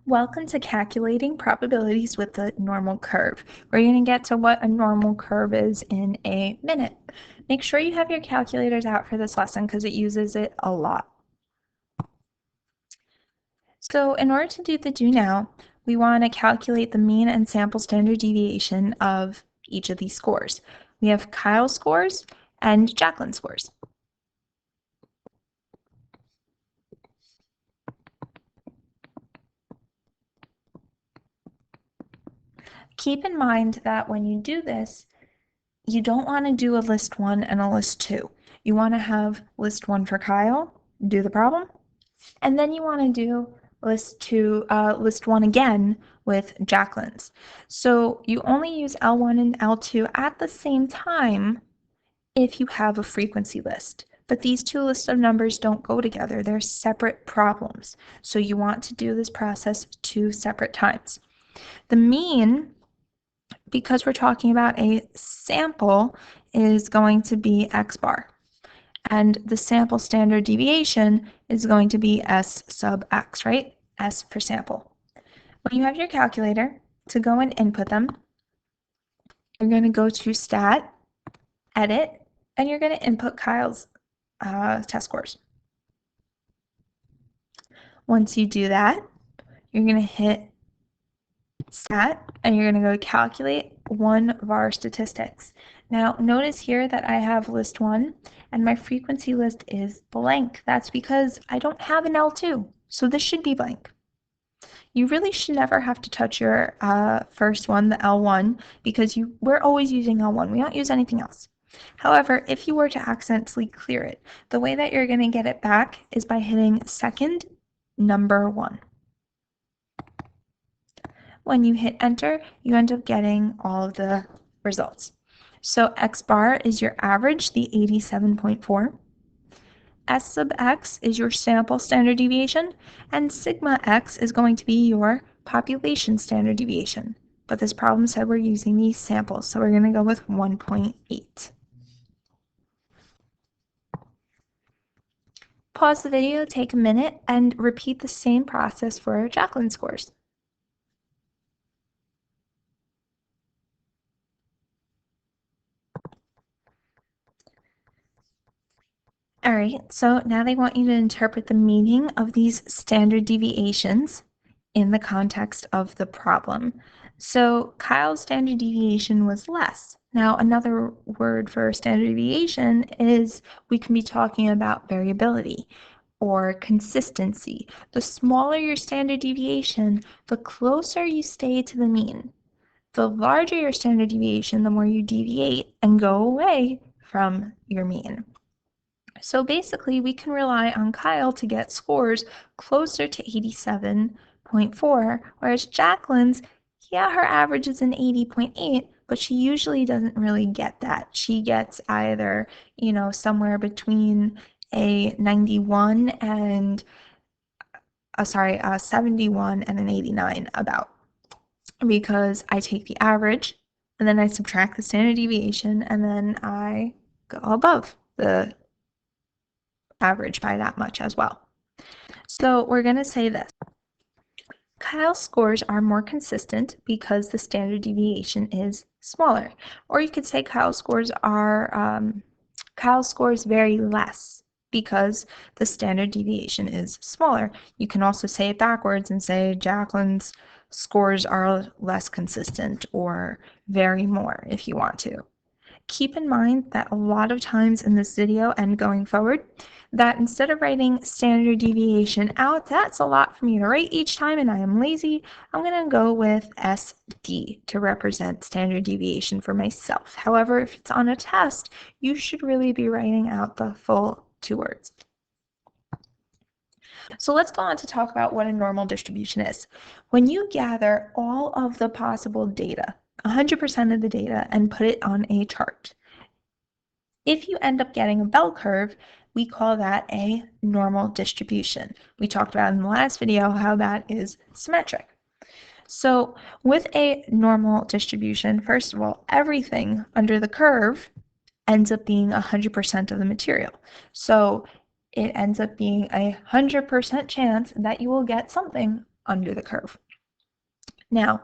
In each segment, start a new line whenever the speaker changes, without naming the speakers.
Welcome to calculating probabilities with the normal curve. We're going to get to what a normal curve is in a minute. Make sure you have your calculators out for this lesson because it uses it a lot. So in order to do the do now, we want to calculate the mean and sample standard deviation of each of these scores. We have Kyle's scores and Jacqueline's scores. Keep in mind that when you do this, you don't want to do a list 1 and a list 2. You want to have list 1 for Kyle, do the problem, and then you want to do list 1 again with Jacqueline's. So you only use L1 and L2 at the same time if you have a frequency list. But these two lists of numbers don't go together. They're separate problems. So you want to do this process 2 separate times. The mean, because we're talking about a sample, is going to be x bar. And the sample standard deviation is going to be S sub x, right? S for sample. When you have your calculator, to go and input them, you're going to go to Stat, Edit, and you're going to input Kyle's test scores. Once you do that, you're going to hit Stat, and you're going to go calculate one var statistics. Now notice here that I have list 1 and my frequency list is blank. That's because I don't have an L2, so this should be blank. You really should never have to touch your first one, the L1, because we're always using L1. We don't use anything else. However, if you were to accidentally clear it, the way that you're going to get it back is by hitting second number 1. When you hit enter, you end up getting all of the results. So x bar is your average, the 87.4. S sub x is your sample standard deviation, and sigma x is going to be your population standard deviation. But this problem said we're using these samples, so we're going to go with 1.8. Pause the video, take a minute, and repeat the same process for Jacqueline's scores. All right, so now they want you to interpret the meaning of these standard deviations in the context of the problem. So Kyle's standard deviation was less. Now, another word for standard deviation is we can be talking about variability or consistency. The smaller your standard deviation, the closer you stay to the mean. The larger your standard deviation, the more you deviate and go away from your mean. So basically, we can rely on Kyle to get scores closer to 87.4, whereas Jacqueline's, yeah, her average is an 80.8, but she usually doesn't really get that. She gets either, somewhere between a 91 and, 71 and an 89 about. Because I take the average, and then I subtract the standard deviation, and then I go above the average by that much as well. So we're going to say this. Kyle's scores are more consistent because the standard deviation is smaller. Or you could say Kyle's scores vary less because the standard deviation is smaller. You can also say it backwards and say Jacqueline's scores are less consistent or vary more if you want to. Keep in mind that a lot of times in this video and going forward, that instead of writing standard deviation out, that's a lot for me to write each time and I am lazy, I'm going to go with SD to represent standard deviation for myself. However, if it's on a test, you should really be writing out the full 2 words. So let's go on to talk about what a normal distribution is. When you gather all of the possible data, 100% of the data, and put it on a chart, if you end up getting a bell curve, we call that a normal distribution. We talked about in the last video how that is symmetric. So with a normal distribution, first of all, everything under the curve ends up being 100% of the material. So it ends up being 100% chance that you will get something under the curve. Now,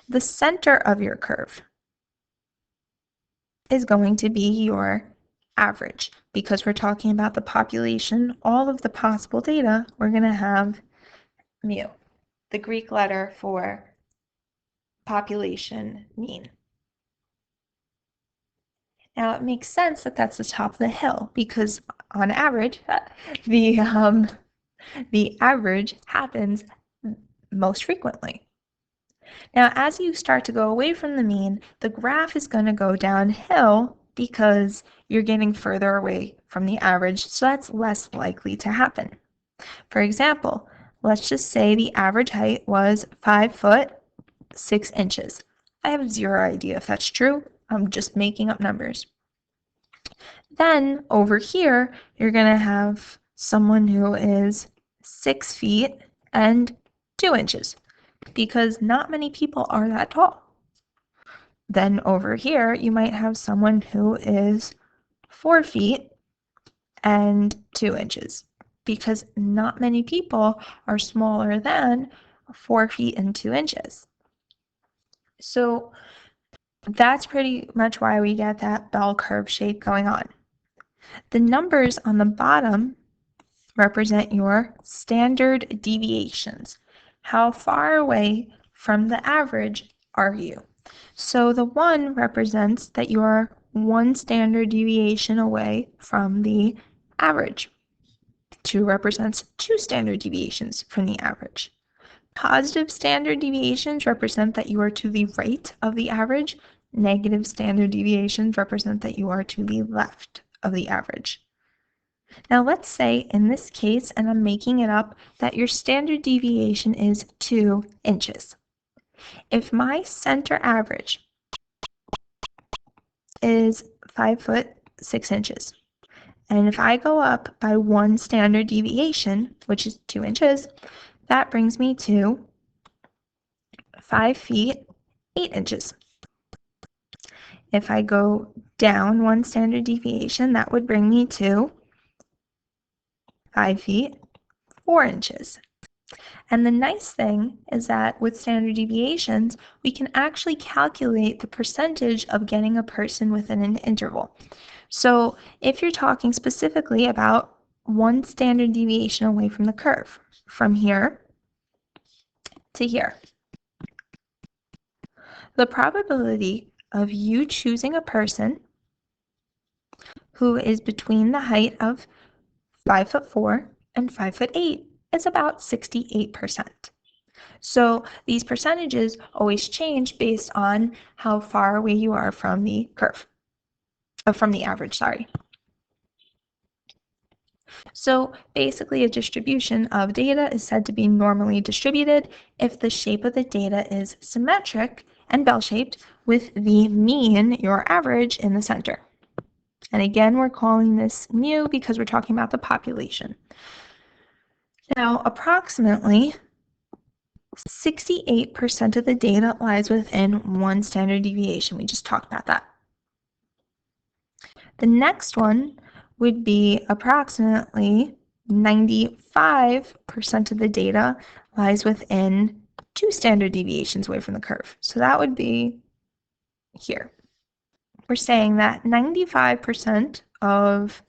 the center of your curve is going to be your average. Because we're talking about the population, all of the possible data, we're going to have mu, the Greek letter for population mean. Now it makes sense that that's the top of the hill because on average, the average happens most frequently. Now, as you start to go away from the mean, the graph is going to go downhill because you're getting further away from the average, so that's less likely to happen. For example, let's just say the average height was 5 foot 6 inches. I have zero idea if that's true. I'm just making up numbers. Then over here, you're going to have someone who is 6 feet and 2 inches because not many people are that tall. Then over here, you might have someone who is 4 feet and 2 inches because not many people are smaller than 4 feet and 2 inches. So that's pretty much why we get that bell curve shape going on. The numbers on the bottom represent your standard deviations. How far away from the average are you? So the 1 represents that you are 1 standard deviation away from the average. 2 represents 2 standard deviations from the average. Positive standard deviations represent that you are to the right of the average. Negative standard deviations represent that you are to the left of the average. Now let's say in this case, and I'm making it up, that your standard deviation is 2 inches. If my center average is 5 foot 6 inches, and if I go up by 1 standard deviation, which is 2 inches, that brings me to 5 feet 8 inches. If I go down 1 standard deviation, that would bring me to 5 feet 4 inches. And the nice thing is that with standard deviations, we can actually calculate the percentage of getting a person within an interval. So if you're talking specifically about 1 standard deviation away from the curve, from here to here, the probability of you choosing a person who is between the height of 5'4" and 5'8" is about 68%. So these percentages always change based on how far away you are from the curve, from the average, sorry. So basically a distribution of data is said to be normally distributed if the shape of the data is symmetric and bell-shaped with the mean, your average, in the center. And again, we're calling this mu because we're talking about the population. Now, approximately 68% of the data lies within 1 standard deviation. We just talked about that. The next one would be approximately 95% of the data lies within 2 standard deviations away from the curve. So that would be here. We're saying that 95% of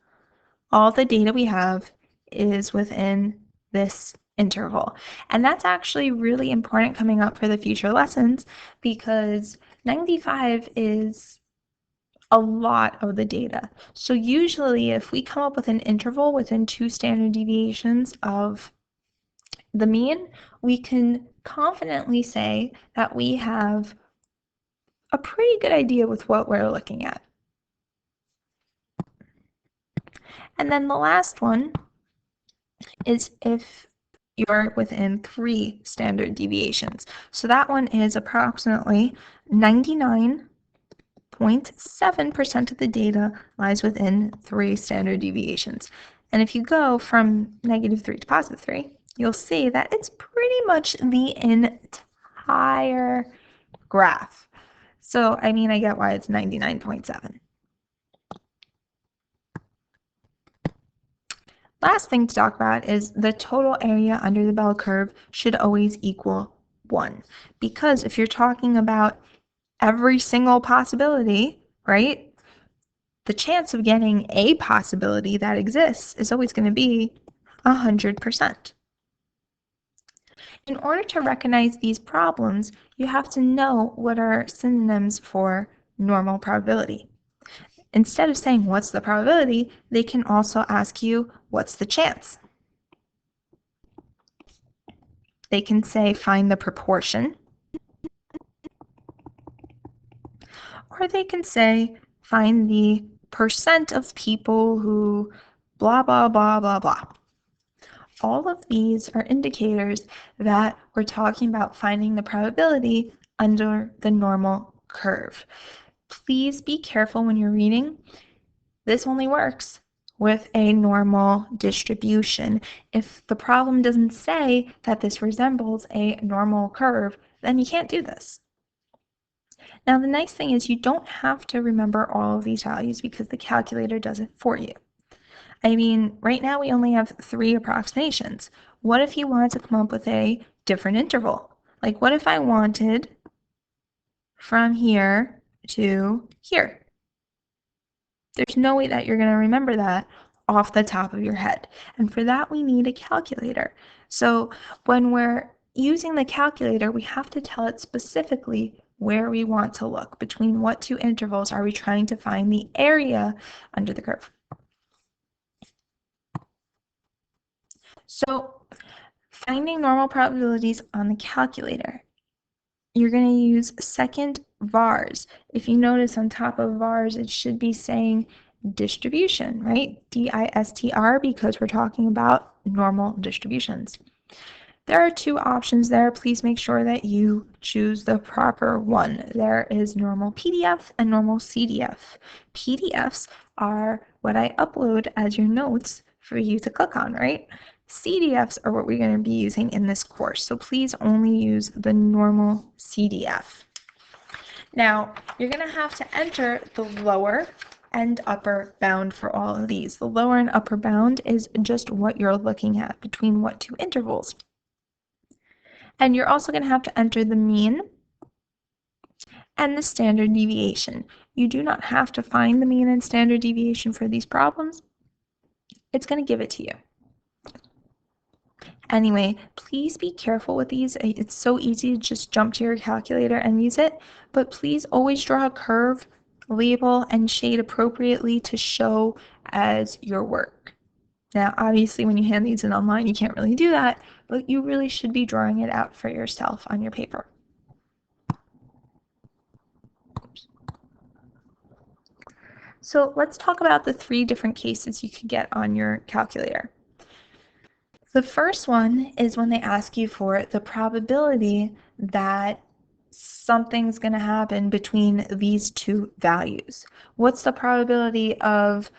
all the data we have is within this interval. And that's actually really important coming up for the future lessons because 95 is a lot of the data. So usually if we come up with an interval within 2 standard deviations of the mean, we can confidently say that we have a pretty good idea with what we're looking at. And then the last one is if you're within 3 standard deviations. So that one is approximately 99.7% of the data lies within 3 standard deviations. And if you go from -3 to +3, you'll see that it's pretty much the entire graph. So, I mean, I get why it's 99.7. Last thing to talk about is the total area under the bell curve should always equal 1. Because if you're talking about every single possibility, right, the chance of getting a possibility that exists is always going to be 100%. In order to recognize these problems, you have to know what are synonyms for normal probability. Instead of saying what's the probability, they can also ask you what's the chance. They can say find the proportion, or they can say find the percent of people who blah, blah, blah, blah, blah. All of these are indicators that we're talking about finding the probability under the normal curve. Please be careful when you're reading. This only works with a normal distribution. If the problem doesn't say that this resembles a normal curve, then you can't do this. Now, the nice thing is you don't have to remember all of these values because the calculator does it for you. I mean, right now we only have 3 approximations. What if you wanted to come up with a different interval? Like, what if I wanted from here to here? There's no way that you're going to remember that off the top of your head. And for that, we need a calculator. So when we're using the calculator, we have to tell it specifically where we want to look. Between what 2 intervals are we trying to find the area under the curve? So finding normal probabilities on the calculator, you're going to use second vars. If you notice on top of vars, it should be saying distribution, right? DISTR, because we're talking about normal distributions. There are 2 options there. Please make sure that you choose the proper one. There is normal PDF and normal CDF. PDFs are what I upload as your notes for you to click on, right? CDFs are what we're going to be using in this course, so please only use the normal CDF. Now, you're going to have to enter the lower and upper bound for all of these. The lower and upper bound is just what you're looking at, between what 2 intervals. And you're also going to have to enter the mean and the standard deviation. You do not have to find the mean and standard deviation for these problems. It's going to give it to you. Anyway, please be careful with these. It's so easy to just jump to your calculator and use it, but please always draw a curve, label, and shade appropriately to show as your work. Now, obviously, when you hand these in online, you can't really do that, but you really should be drawing it out for yourself on your paper. So let's talk about the 3 different cases you could get on your calculator. The first one is when they ask you for the probability that something's going to happen between these 2 values. What's the probability of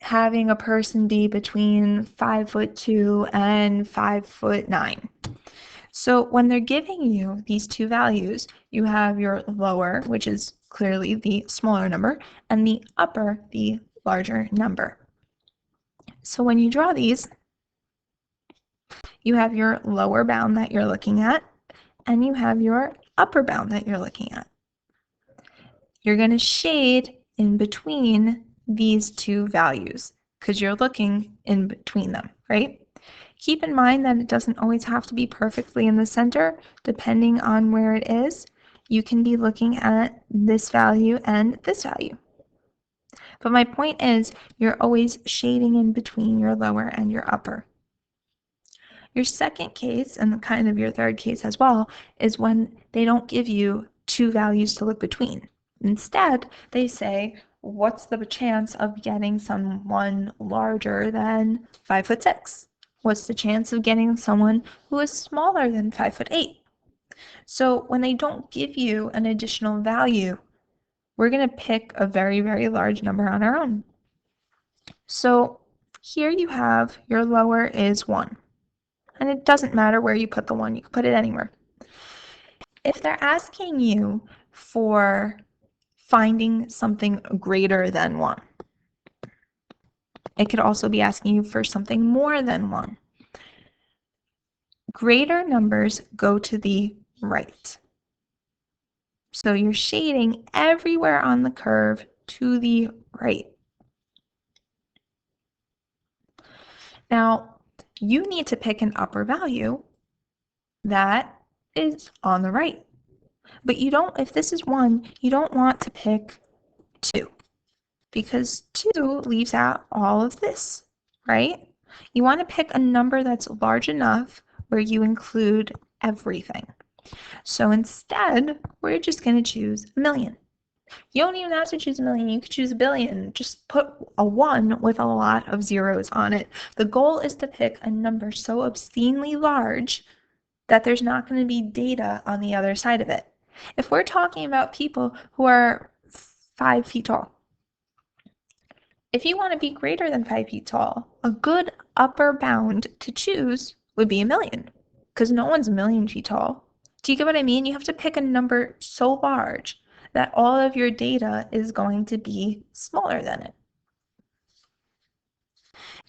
having a person be between 5'2" and 5'9"? So when they're giving you these 2 values, you have your lower, which is clearly the smaller number, and the upper, the larger number. So when you draw these, you have your lower bound that you're looking at, and you have your upper bound that you're looking at. You're going to shade in between these 2 values because you're looking in between them, right? Keep in mind that it doesn't always have to be perfectly in the center. Depending on where it is, you can be looking at this value and this value. But my point is, you're always shading in between your lower and your upper. Your second case, and kind of your third case as well, is when they don't give you 2 values to look between. Instead, they say, what's the chance of getting someone larger than 5'6"? What's the chance of getting someone who is smaller than 5'8"? So when they don't give you an additional value, we're going to pick a very, very large number on our own. So here you have your lower is 1. And it doesn't matter where you put the 1, you can put it anywhere. If they're asking you for finding something greater than 1, It could also be asking you for something more than 1. Greater numbers go to the right. So you're shading everywhere on the curve to the right. Now, you need to pick an upper value that is on the right. But you don't, if this is 1, you don't want to pick 2 because 2 leaves out all of this, right? You want to pick a number that's large enough where you include everything. So instead, we're just going to choose a million. You don't even have to choose a million, you could choose a billion. Just put a 1 with a lot of zeros on it. The goal is to pick a number so obscenely large that there's not going to be data on the other side of it. If we're talking about people who are 5 feet tall, if you want to be greater than 5 feet tall, a good upper bound to choose would be a million, because no one's a million feet tall. Do you get what I mean? You have to pick a number so large that all of your data is going to be smaller than it.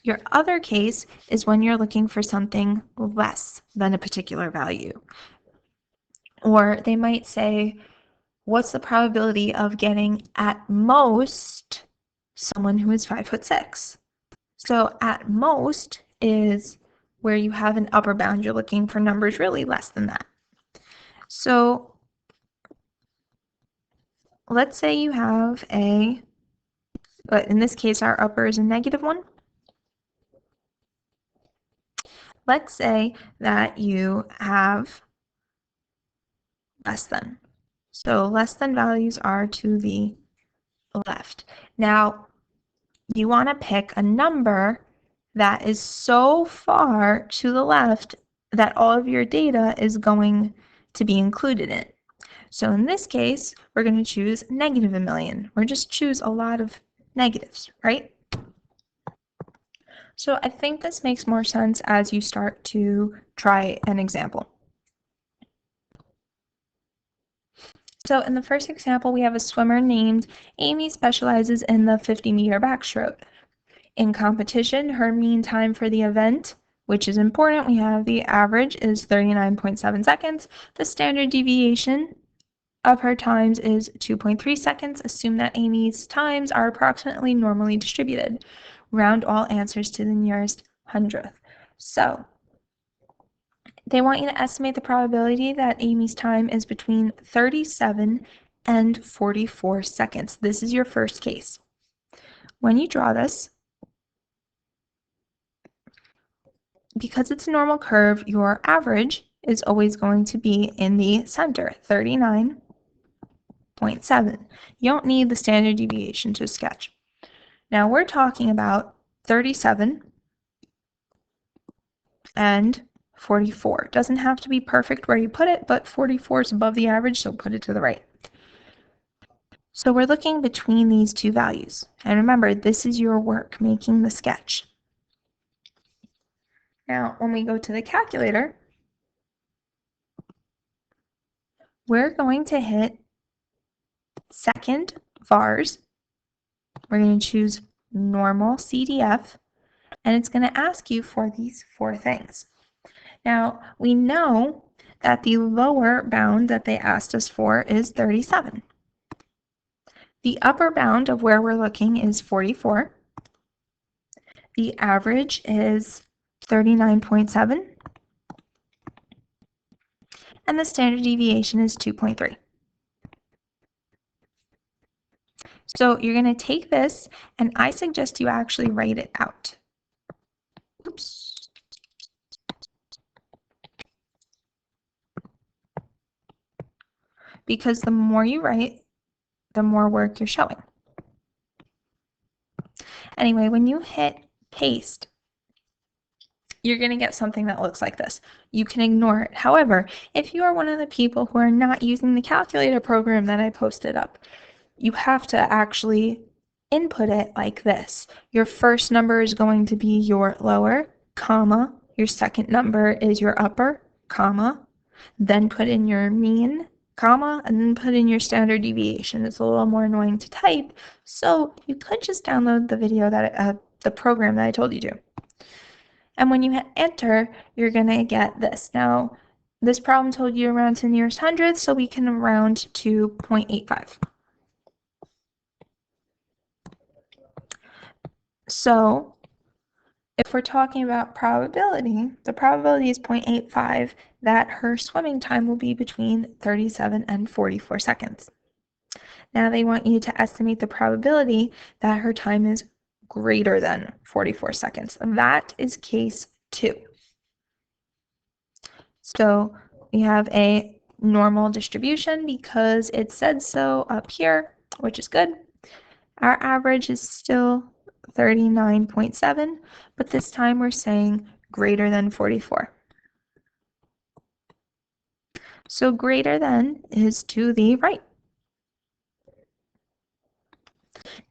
Your other case is when you're looking for something less than a particular value. Or they might say, what's the probability of getting at most someone who is 5'6"? So at most is where you have an upper bound. You're looking for numbers really less than that. So let's say you have in this case, our upper is a -1. Let's say that you have less than. So less than values are to the left. Now, you want to pick a number that is so far to the left that all of your data is going to be included in it. So in this case, we're going to choose -1 million, or just choose a lot of negatives, right? So I think this makes more sense as you start to try an example. So in the first example, we have a swimmer named Amy, specializes in the 50-meter backstroke. In competition, her mean time for the event, which is important, we have the average is 39.7 seconds. The standard deviation of her times is 2.3 seconds. Assume that Amy's times are approximately normally distributed. Round all answers to the nearest hundredth. So they want you to estimate the probability that Amy's time is between 37 and 44 seconds. This is your first case. When you draw this, because it's a normal curve, your average is always going to be in the center, 39.7. You don't need the standard deviation to sketch. Now we're talking about 37 and 44. It doesn't have to be perfect where you put it, but 44 is above the average, so put it to the right. So we're looking between these two values. And remember, this is your work making the sketch. Now, when we go to the calculator, we're going to hit second vars. We're going to choose normal CDF, and it's going to ask you for these 4 things. Now, we know that the lower bound that they asked us for is 37. The upper bound of where we're looking is 44. The average is 39.7. And the standard deviation is 2.3. So you're going to take this, and I suggest you actually write it out. Oops. Because the more you write, the more work you're showing. Anyway, when you hit paste, you're going to get something that looks like this. You can ignore it. However, if you are one of the people who are not using the calculator program that I posted up, you have to actually input it like this. Your first number is going to be your lower, comma. Your second number is your upper, comma. Then put in your mean, comma, and then put in your standard deviation. It's a little more annoying to type, so you could just download the video that the program that I told you to. And when you hit enter, you're going to get this. Now, this problem told you to round to the nearest hundredth, so we can round to 0.85. So if we're talking about probability, the probability is 0.85 that her swimming time will be between 37 and 44 seconds. Now they want you to estimate the probability that her time is greater than 44 seconds. That is case 2. So we have a normal distribution because it said so up here, which is good. Our average is still 39.7, but this time we're saying greater than 44. So greater than is to the right.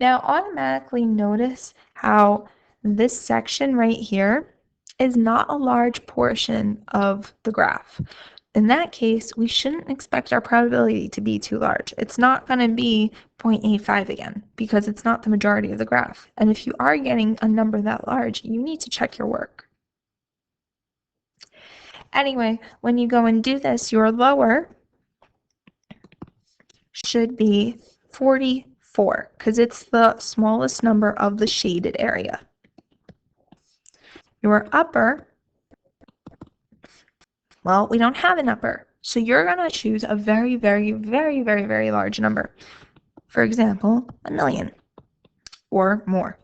Now automatically notice how this section right here is not a large portion of the graph. In that case, we shouldn't expect our probability to be too large. It's not going to be 0.85 again because it's not the majority of the graph. And if you are getting a number that large, you need to check your work. Anyway, when you go and do this, your lower should be 44 because it's the smallest number of the shaded area. Your upper, well, we don't have an upper. So you're going to choose a very, very, very, very, very large number. For example, 1,000,000 or more.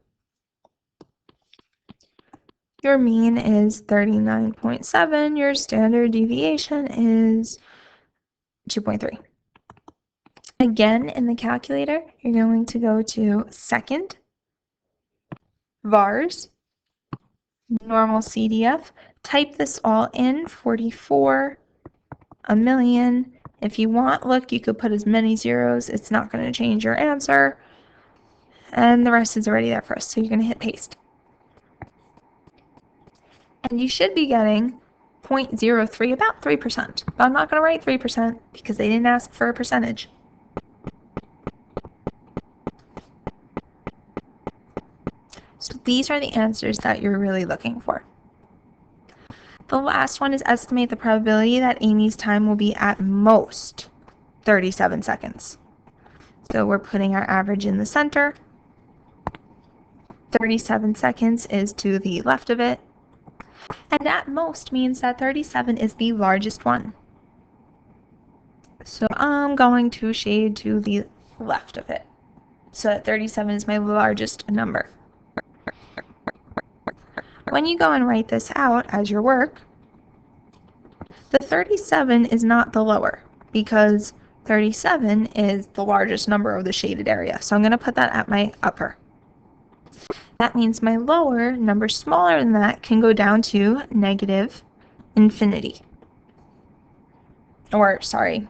Your mean is 39.7. Your standard deviation is 2.3. Again, in the calculator, you're going to go to second, vars, normal CDF, type this all in, 44, 1,000,000. If you want, look, you could put as many zeros. It's not going to change your answer. And the rest is already there for us. So you're going to hit paste. And you should be getting 0.03, about 3%. But I'm not going to write 3% because they didn't ask for a percentage. So these are the answers that you're really looking for. The last one is estimate the probability that Amy's time will be at most 37 seconds. So we're putting our average in the center. 37 seconds is to the left of it. And at most means that 37 is the largest one. So I'm going to shade to the left of it. So that 37 is my largest number. When you go and write this out as your work, the 37 is not the lower because 37 is the largest number of the shaded area. So I'm going to put that at my upper. That means my lower, number smaller than that, can go down to negative infinity. Or, sorry,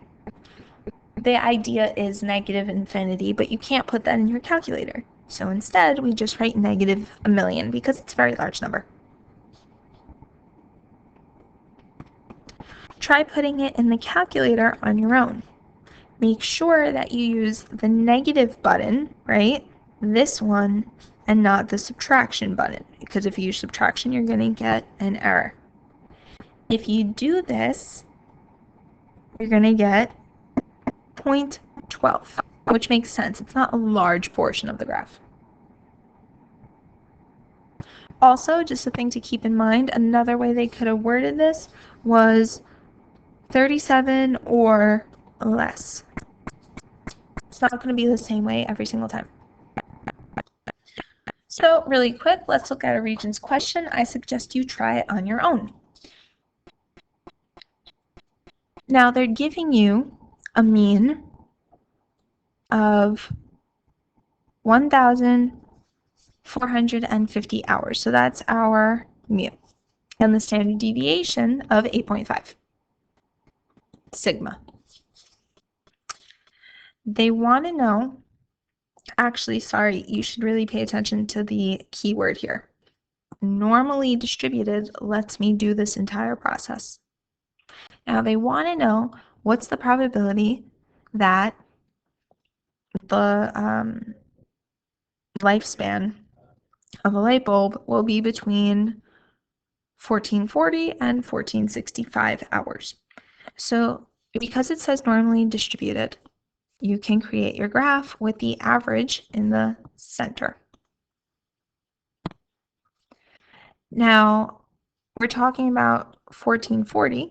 the idea is negative infinity, but you can't put that in your calculator. So instead, we just write negative 1,000,000 because it's a very large number. Try putting it in the calculator on your own. Make sure that you use the negative button, right? This one, and not the subtraction button, because if you use subtraction, you're going to get an error. If you do this, you're going to get 0.12, which makes sense. It's not a large portion of the graph. Also, just a thing to keep in mind, another way they could have worded this was 37 or less. It's not going to be the same way every single time. So really quick, let's look at a Regents question. I suggest you try it on your own. Now they're giving you a mean of 1,450 hours. So that's our mu. And the standard deviation of 8.5 sigma. They want to know, actually, sorry, you should really pay attention to the keyword here. Normally distributed lets me do this entire process. Now they want to know what's the probability that the lifespan of a light bulb will be between 1440 and 1465 hours. So because it says normally distributed, you can create your graph with the average in the center. Now, we're talking about 1440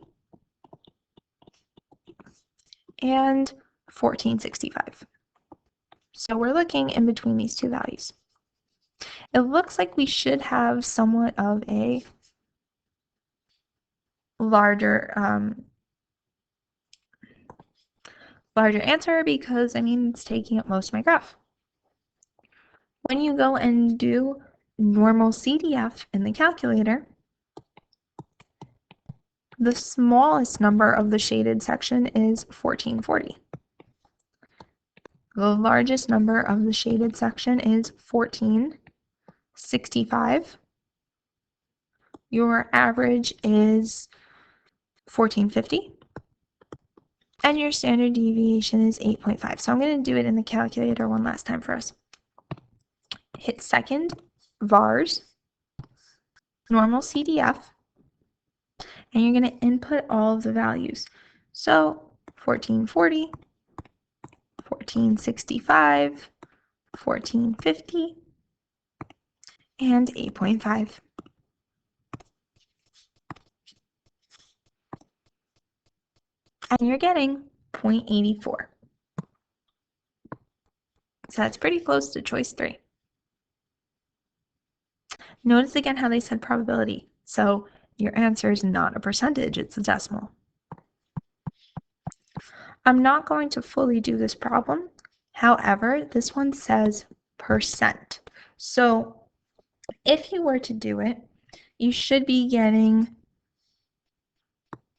and 1465. So we're looking in between these two values. It looks like we should have somewhat of a larger answer because, it's taking up most of my graph. When you go and do normal CDF in the calculator, the smallest number of the shaded section is 1440. The largest number of the shaded section is 1465. Your average is 1450. And your standard deviation is 8.5. So I'm going to do it in the calculator one last time for us. Hit second, vars, normal CDF, and you're going to input all of the values. So 1440, 1465, 1450, and 8.5. And you're getting 0.84. So that's pretty close to choice 3. Notice again how they said probability. So your answer is not a percentage, it's a decimal. I'm not going to fully do this problem. However, this one says percent. So if you were to do it, you should be getting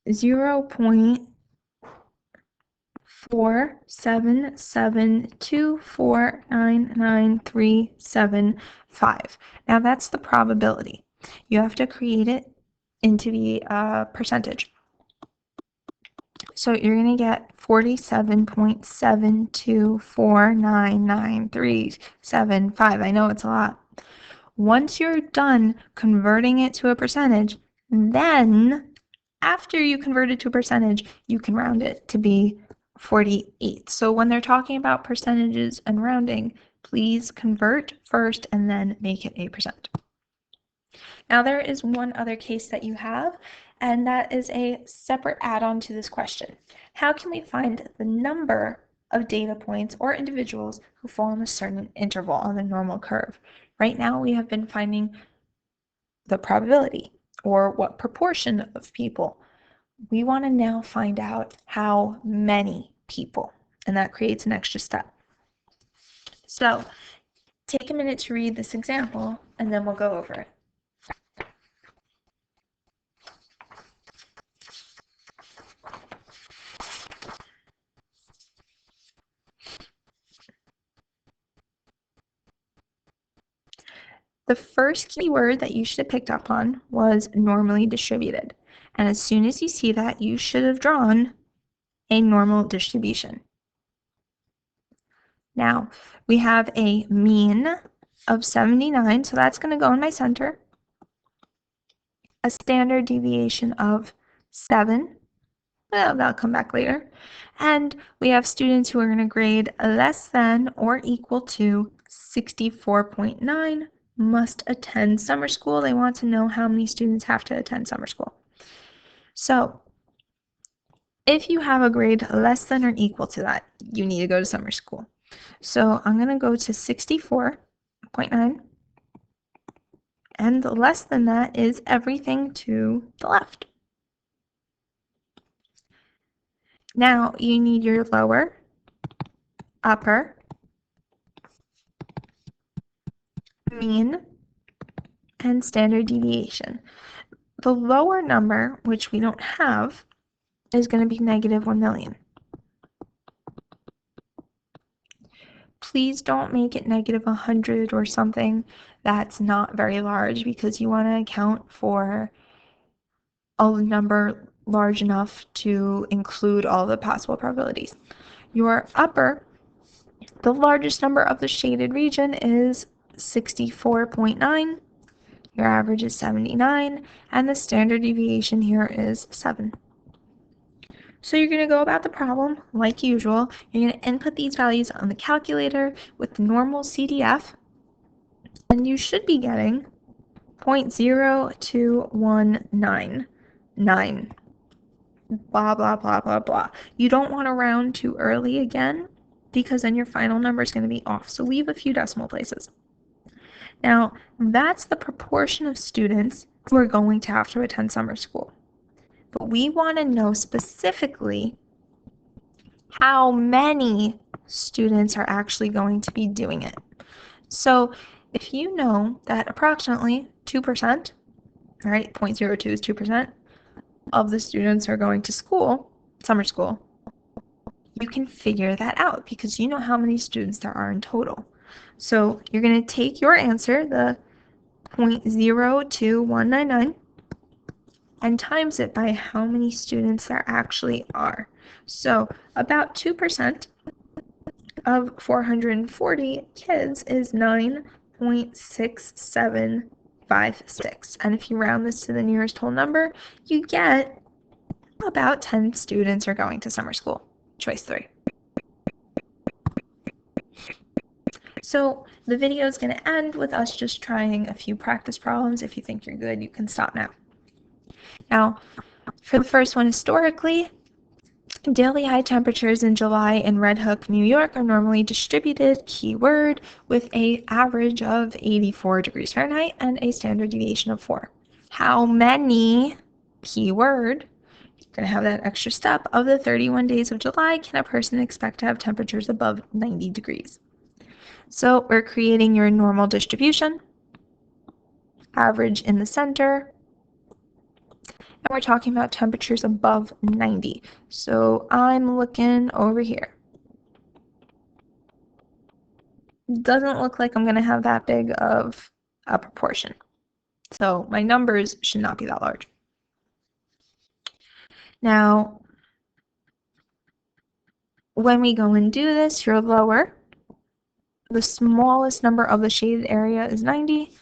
0.4772499375. Now that's the probability. You have to create it into the percentage. So you're going to get 47.72499375. I know it's a lot. Once you're done converting it to a percentage, then after you convert it to a percentage, you can round it to be 48. So when they're talking about percentages and rounding, please convert first and then make it a percent. Now there is one other case that you have, and that is a separate add-on to this question. How can we find the number of data points or individuals who fall in a certain interval on the normal curve? Right now we have been finding the probability or what proportion of people. We want to now find out how many people, and that creates an extra step. So take a minute to read this example and then we'll go over it. The first keyword that you should have picked up on was normally distributed. And as soon as you see that, you should have drawn a normal distribution. Now, we have a mean of 79, so that's going to go in my center. A standard deviation of 7. Well, that'll come back later. And we have students who are going to grade less than or equal to 64.9 must attend summer school. They want to know how many students have to attend summer school. So if you have a grade less than or equal to that, you need to go to summer school. So I'm going to go to 64.9, and less than that is everything to the left. Now you need your lower, upper, mean, and standard deviation. The lower number, which we don't have, is going to be negative 1 million. Please don't make it negative 100 or something that's not very large, because you want to account for a number large enough to include all the possible probabilities. Your upper, the largest number of the shaded region, is 64.9, your average is 79, and the standard deviation here is 7. So you're going to go about the problem like usual. You're going to input these values on the calculator with the normal CDF, and you should be getting 0.02199. Blah, blah, blah, blah, blah. You don't want to round too early again, because then your final number is going to be off. So leave a few decimal places. Now, that's the proportion of students who are going to have to attend summer school. But we want to know specifically how many students are actually going to be doing it. So if you know that approximately 2%, right, 0.02 is 2%, of the students are going to school, summer school, you can figure that out because you know how many students there are in total. So you're going to take your answer, the 0.02199, and times it by how many students there actually are. So about 2% of 440 kids is 9.6756. And if you round this to the nearest whole number, you get about 10 students are going to summer school. Choice 3. So the video is going to end with us just trying a few practice problems. If you think you're good, you can stop now. Now, for the first one, historically, daily high temperatures in July in Red Hook, New York are normally distributed, keyword, with an average of 84 degrees Fahrenheit and a standard deviation of 4. How many, keyword, you're going to have that extra step, of the 31 days of July can a person expect to have temperatures above 90 degrees? So we're creating your normal distribution, average in the center, and we're talking about temperatures above 90. So I'm looking over here. Doesn't look like I'm going to have that big of a proportion. So my numbers should not be that large. Now, when we go and do this, you're lower. The smallest number of the shaded area is 90.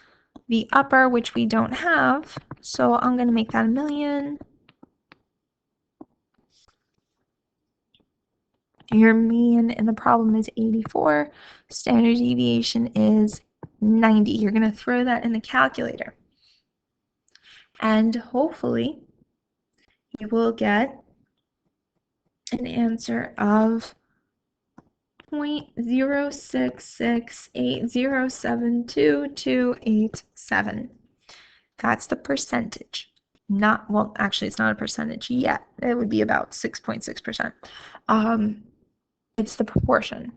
The upper, which we don't have, so I'm going to make that 1,000,000. Your mean in the problem is 84. Standard deviation is 90. You're going to throw that in the calculator. And hopefully you will get an answer of 0.0668072287. That's the percentage. Not, well, actually it's not a percentage yet. It would be about 6.6%. It's the proportion.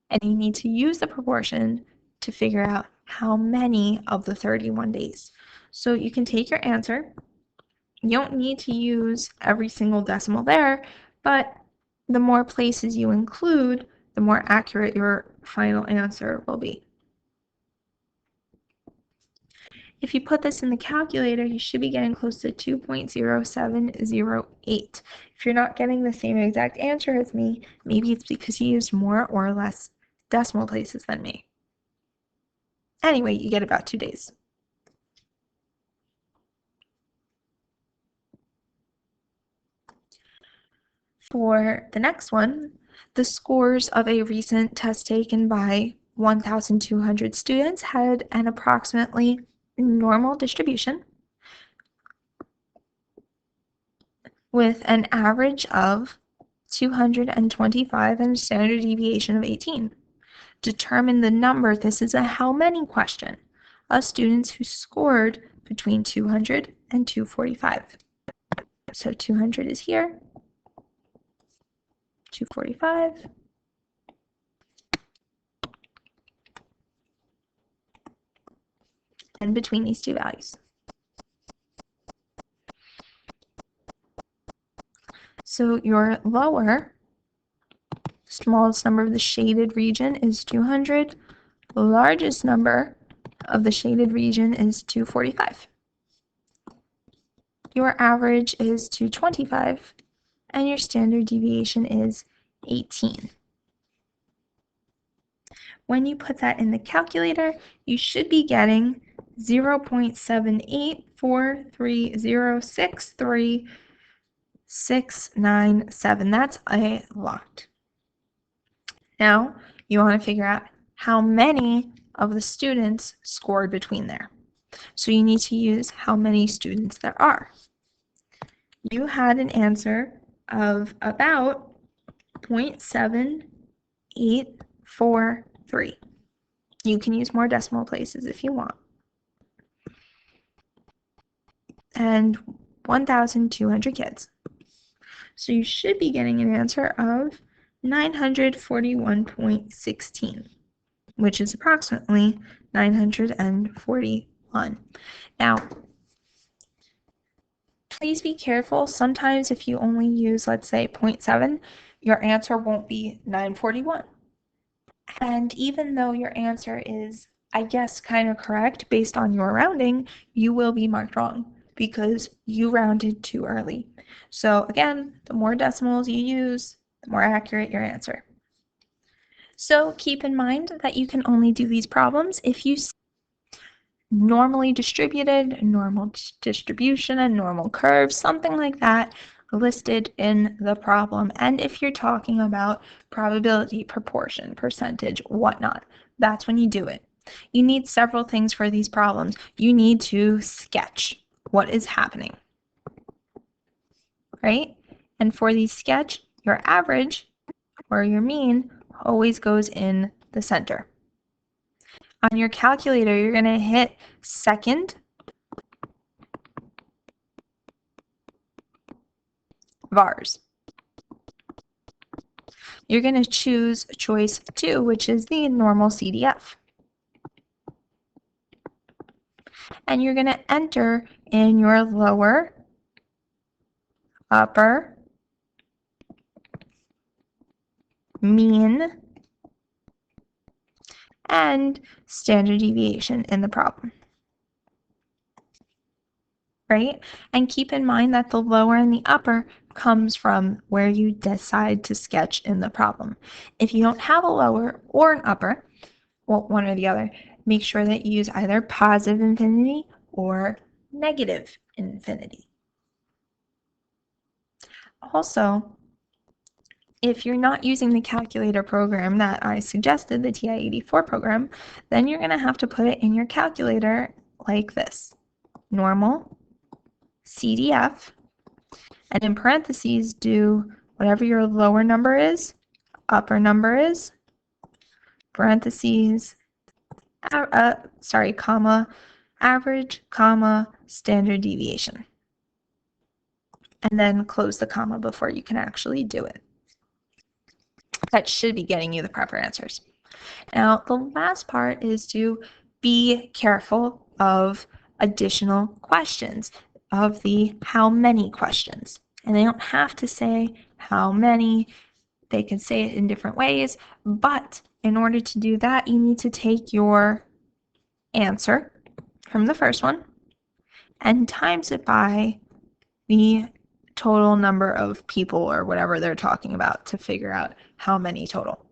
And you need to use the proportion to figure out how many of the 31 days. So you can take your answer. You don't need to use every single decimal there, but the more places you include, the more accurate your final answer will be. If you put this in the calculator, you should be getting close to 2.0708. If you're not getting the same exact answer as me, maybe it's because you used more or less decimal places than me. Anyway, you get about 2 days. For the next one, the scores of a recent test taken by 1,200 students had an approximately normal distribution with an average of 225 and a standard deviation of 18. Determine the number, this is a how many question, of students who scored between 200 and 245. So 200 is here, 245. And between these two values. So your lower, smallest number of the shaded region is 200. The largest number of the shaded region is 245. Your average is 225, and your standard deviation is 18. When you put that in the calculator, you should be getting 0.7843063697. That's a lot. Now, you want to figure out how many of the students scored between there. So you need to use how many students there are. You had an answer of about 0.7843. You can use more decimal places if you want. And 1,200 kids. So you should be getting an answer of 941.16, which is approximately 941. Now, please be careful. Sometimes if you only use, let's say, 0.7, your answer won't be 941. And even though your answer is, I guess, kind of correct based on your rounding, you will be marked wrong because you rounded too early. So again, the more decimals you use, the more accurate your answer. So keep in mind that you can only do these problems if you see normally distributed, normal distribution, and normal curve, something like that listed in the problem. And if you're talking about probability, proportion, percentage, whatnot, that's when you do it. You need several things for these problems. You need to sketch what is happening, right? And for these sketch, your average or your mean always goes in the center. On your calculator, you're going to hit second, vars. You're going to choose choice 2, which is the normal CDF. And you're going to enter in your lower, upper, mean, and standard deviation in the problem. Right? And keep in mind that the lower and the upper comes from where you decide to sketch in the problem. If you don't have a lower or an upper, well, one or the other, make sure that you use either positive infinity or negative infinity. Also, if you're not using the calculator program that I suggested, the TI-84 program, then you're going to have to put it in your calculator like this. Normal, CDF, and in parentheses do whatever your lower number is, upper number is, parentheses, comma, average, comma, standard deviation. And then close the comma before you can actually do it. That should be getting you the proper answers. Now, the last part is to be careful of additional questions, of the how many questions. And they don't have to say how many, they can say it in different ways, but in order to do that, you need to take your answer from the first one and times it by the total number of people or whatever they're talking about to figure out how many total.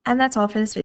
And that's all for this video.